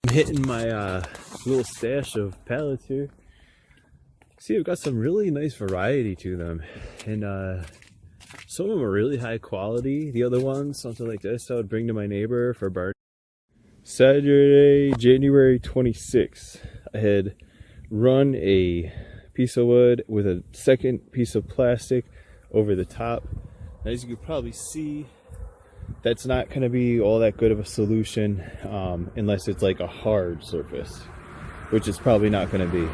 I'm hitting my little stash of pallets here. See, I've got some really nice variety to them, and some of them are really high quality. The other ones, something like this, I would bring to my neighbor for burn. Saturday, January 26th, I had run a piece of wood with a second piece of plastic over the top. As you can probably see, that's not going to be all that good of a solution unless it's like a hard surface, which it's probably not going to be.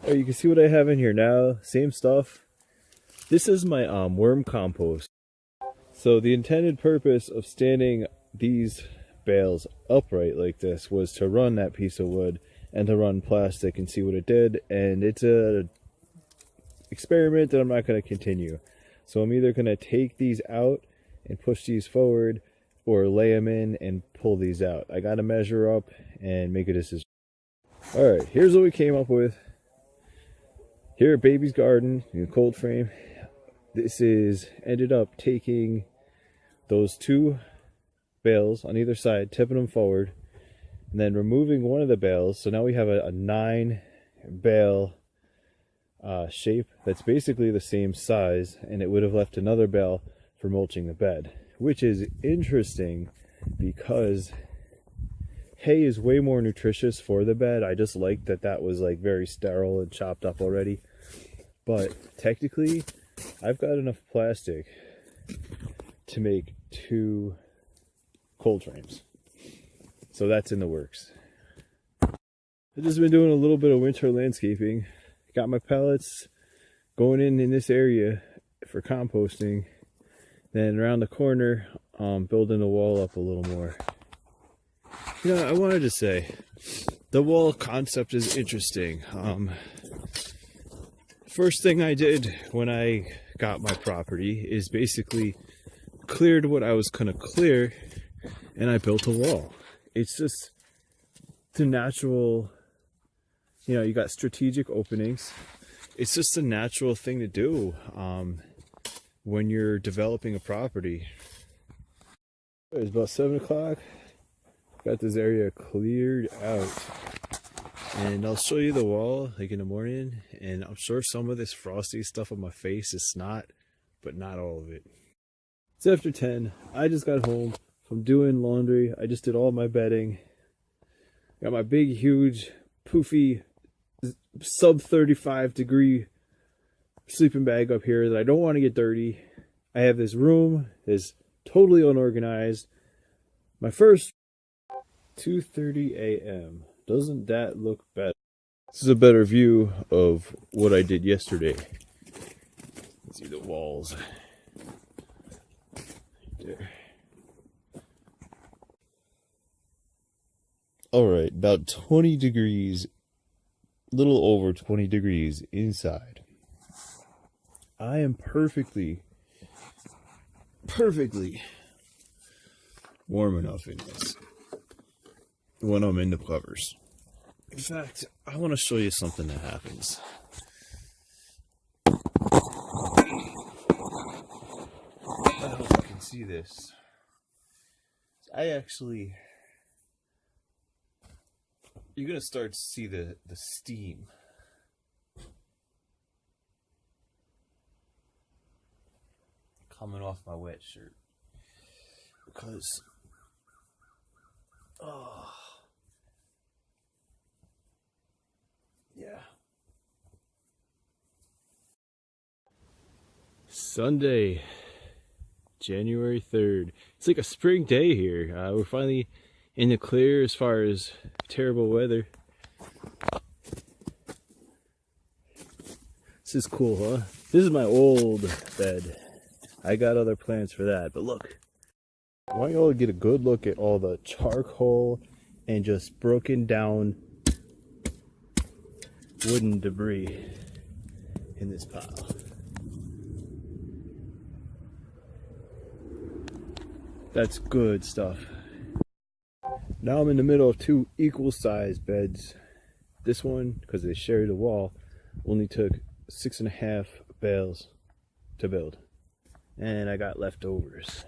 Oh, you can see what I have in here now. Same stuff. This is my worm compost. So the intended purpose of standing these bales upright like this was to run that piece of wood and to run plastic and see what it did. And it's a experiment that I'm not going to continue. So I'm either going to take these out and push these forward, or lay them in and pull these out. I got to measure up and make a decision. All right, here's what we came up with. Here at Baby's Garden in a cold frame. This is ended up taking those two bales on either side, tipping them forward, and then removing one of the bales. So now we have a 9 bale shape that's basically the same size, and it would have left another bale for mulching the bed, which is interesting because hay is way more nutritious for the bed. I just like that that was like very sterile and chopped up already. But technically, I've got enough plastic to make 2 cold frames. So that's in the works. I've just been doing a little bit of winter landscaping. Got my pellets going in this area for composting. Then around the corner, building the wall up a little more. You know, I wanted to say, the wall concept is interesting. First thing I did when I got my property is basically cleared what I was going to clear, and I built a wall. It's just the natural, you know, you got strategic openings. It's just a natural thing to do when you're developing a property. It's about 7 o'clock. Got this area cleared out. And I'll show you the wall like in the morning, and I'm sure some of this frosty stuff on my face is snot, but not all of it. It's after 10. I just got home from doing laundry. I just did all my bedding. Got my big, huge, poofy, sub 35 degree sleeping bag up here that I don't want to get dirty. I have this room that's totally unorganized. My first 2:30 a.m. Doesn't that look better? This is a better view of what I did yesterday. Let's see the walls. Right there. Alright, about 20 degrees, a little over 20 degrees inside. I am perfectly warm enough in this when I'm in the covers. In fact, I want to show you something that happens. I don't know if you can see this. You're going to start to see the steam. Coming off my wet shirt. Because, oh, yeah. Sunday, January 3rd. It's like a spring day here. We're finally in the clear as far as terrible weather. This is cool, huh? This is my old bed. I got other plans for that, but look. I want you all to get a good look at all the charcoal and just broken down wooden debris in this pile. That's good stuff. Now I'm in the middle of 2 equal sized beds. This one, because they share the wall, only took 6.5 bales to build. and I got leftovers.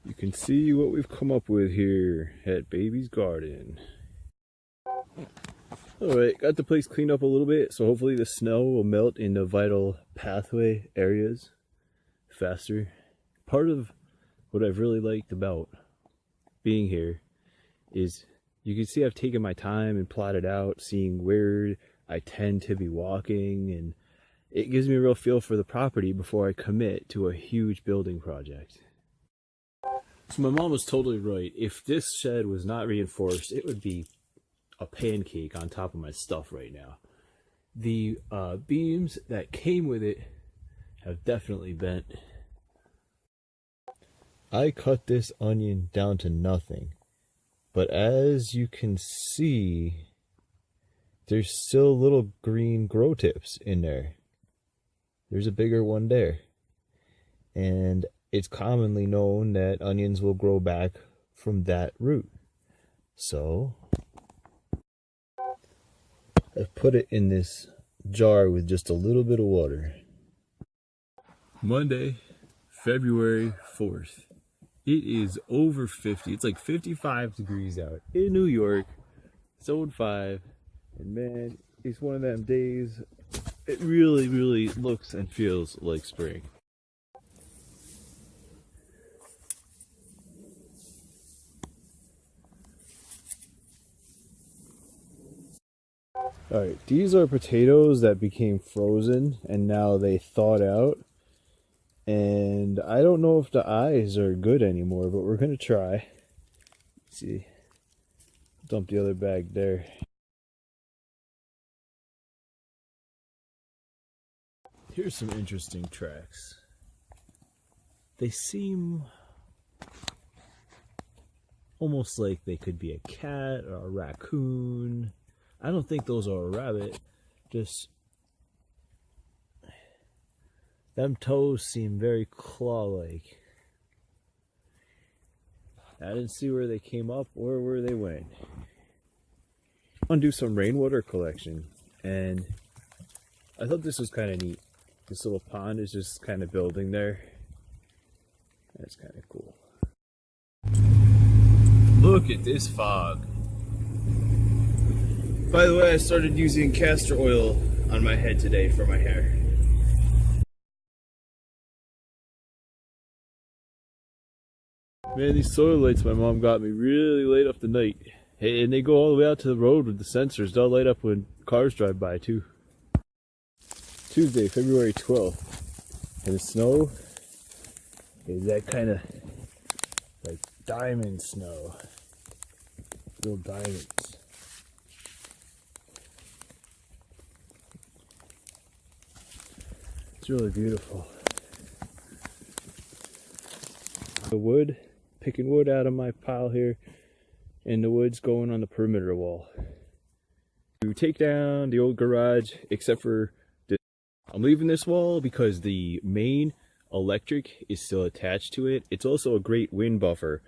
You can see what we've come up with here at Baby's Garden. Alright, got the place cleaned up a little bit, so hopefully the snow will melt in the vital pathway areas faster. Part of what I've really liked about being here is you can see I've taken my time and plotted out, seeing where I tend to be walking, and it gives me a real feel for the property before I commit to a huge building project. So my mom was totally right. If this shed was not reinforced, it would be a pancake on top of my stuff right now. The beams that came with it have definitely bent. I cut this onion down to nothing, but as you can see, there's still little green grow tips in there. There's a bigger one there, and it's commonly known that onions will grow back from that root. So I've put it in this jar with just a little bit of water. Monday, February 4th. It is over 50. It's like 55 degrees out in New York. Zone 5. And man, it's one of them days. It really, really looks and feels like spring. Alright, these are potatoes that became frozen and now they thawed out. And I don't know if the eyes are good anymore, but we're going to try. Let's see, dump the other bag there. Here's some interesting tracks. They seem almost like they could be a cat or a raccoon. I don't think those are a rabbit, just them toes seem very claw-like. I didn't see where they came up or where they went. I'm gonna do some rainwater collection, and I thought this was kind of neat. This little pond is just kind of building there. That's kind of cool. Look at this fog. By the way, I started using castor oil on my head today for my hair. Man, these solar lights my mom got me really light up the night. Hey, and they go all the way out to the road with the sensors. They'll light up when cars drive by too. Tuesday, February 12th. And the snow is that kind of like diamond snow. Little diamonds. It's really beautiful. The wood, picking wood out of my pile here, and the wood's going on the perimeter wall. To take down the old garage, except for this. I'm leaving this wall because the main electric is still attached to it. It's also a great wind buffer.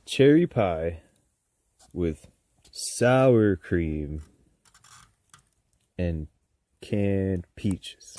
cherry pie with sour cream and canned peaches.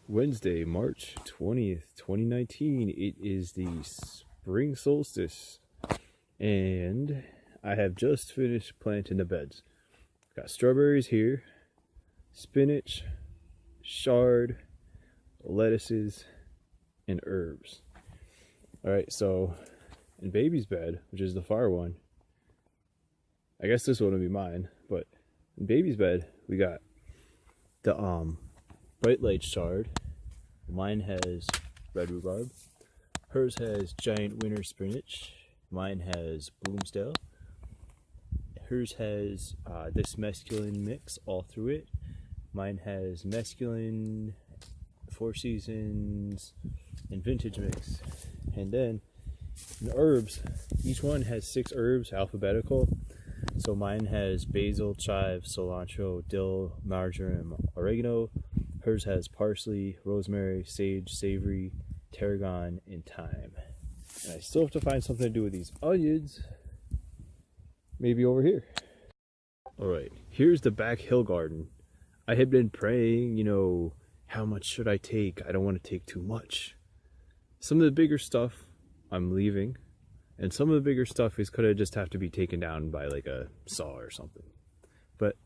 Wednesday, March 20th, 2019. It is the spring solstice, and I have just finished planting the beds. Got strawberries here, spinach, chard, lettuces, and herbs. Alright, so in baby's bed, which is the far one, I guess this one will be mine, but in baby's bed, we got the bright light chard. Mine has red rhubarb. Hers has giant winter spinach. Mine has bloomsdale. Hers has this mesclun mix all through it. Mine has mesclun, Four Seasons, and vintage mix. And then in the herbs, each one has 6 herbs, alphabetical. So mine has basil, chive, cilantro, dill, marjoram, oregano. Hers has parsley, rosemary, sage, savory, tarragon, and thyme. And I still have to find something to do with these onions. Maybe over here. Alright, here's the back hill garden. I had been praying, you know, how much should I take? I don't want to take too much. Some of the bigger stuff I'm leaving. And some of the bigger stuff is gonna just have to be taken down by like a saw or something. But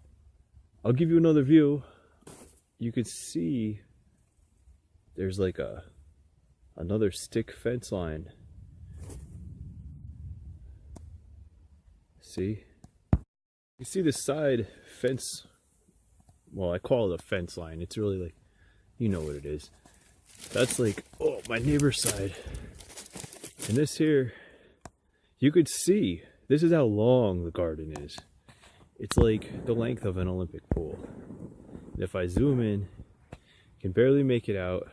I'll give you another view. You could see there's like another stick fence line. See? You see the side fence. Well, I call it a fence line. It's really like, you know what it is. That's like, oh, my neighbor's side. And this here, you could see, this is how long the garden is. It's like the length of an Olympic pool. And if I zoom in, you can barely make it out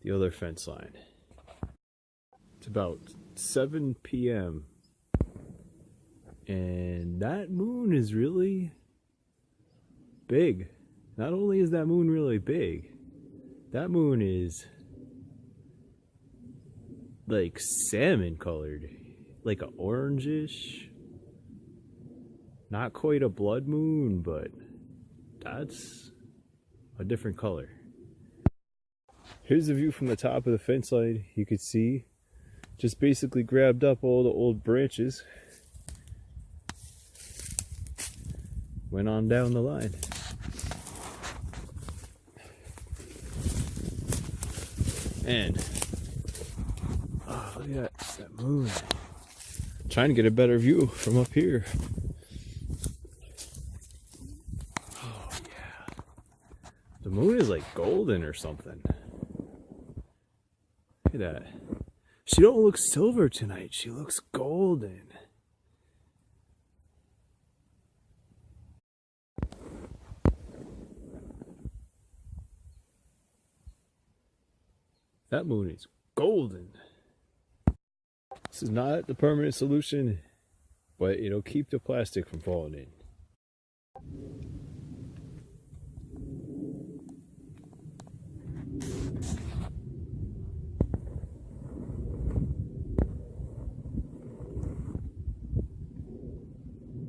the other fence line. It's about 7 p.m. and that moon is really big. Not only is that moon really big, that moon is like salmon colored, like a orangish, not quite a blood moon, but that's a different color. Here's the view from the top of the fence line. You could see just basically grabbed up all the old branches, went on down the line. And oh, look at that moon. Trying to get a better view from up here. Oh yeah. The moon is like golden or something. Look at that. She don't look silver tonight. She looks golden. That moon is golden. This is not the permanent solution, but it'll keep the plastic from falling in.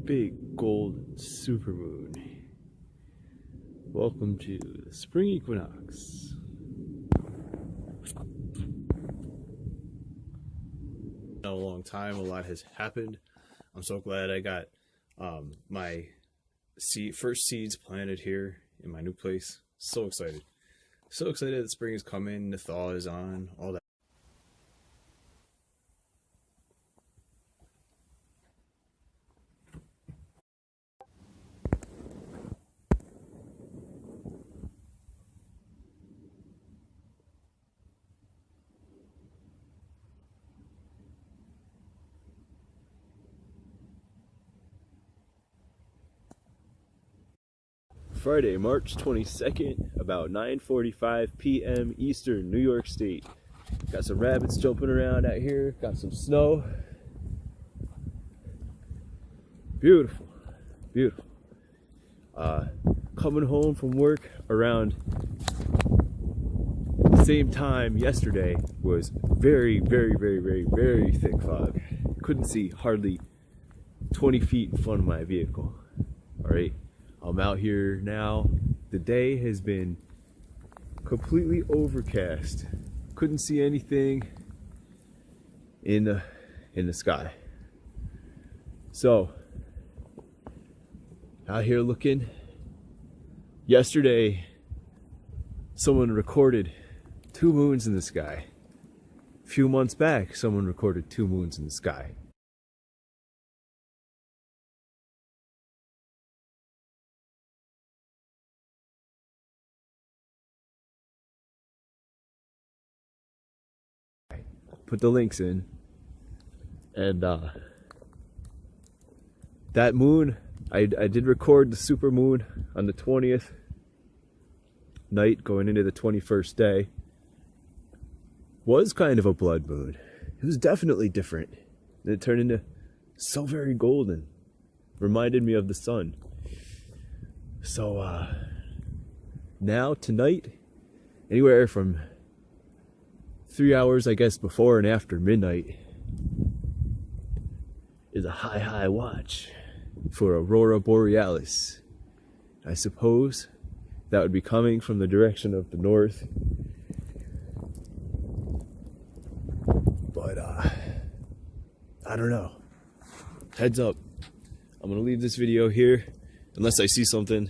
Big golden supermoon. Welcome to the spring equinox. A long time, a lot has happened. I'm so glad I got my first seeds planted here in my new place. So excited that spring is coming, the thaw is on, all that. Friday, March 22nd, about 9:45 p.m. Eastern, New York State. Got some rabbits jumping around out here, got some snow. Beautiful, beautiful. Coming home from work around the same time yesterday was very, very, very, very, very thick fog. Couldn't see hardly 20 feet in front of my vehicle. All right, I'm out here now. The day has been completely overcast. Couldn't see anything in the sky. So out here looking. Yesterday, someone recorded 2 moons in the sky. A few months back, someone recorded 2 moons in the sky. Put the links in. And that moon, I did record the super moon on the 20th night going into the 21st day. Was kind of a blood moon. It was definitely different. And it turned into so very golden. Reminded me of the sun. So now tonight, anywhere from 3 hours I guess before and after midnight is a high watch for Aurora Borealis. I suppose that would be coming from the direction of the north. But I don't know. Heads up. I'm gonna leave this video here unless I see something.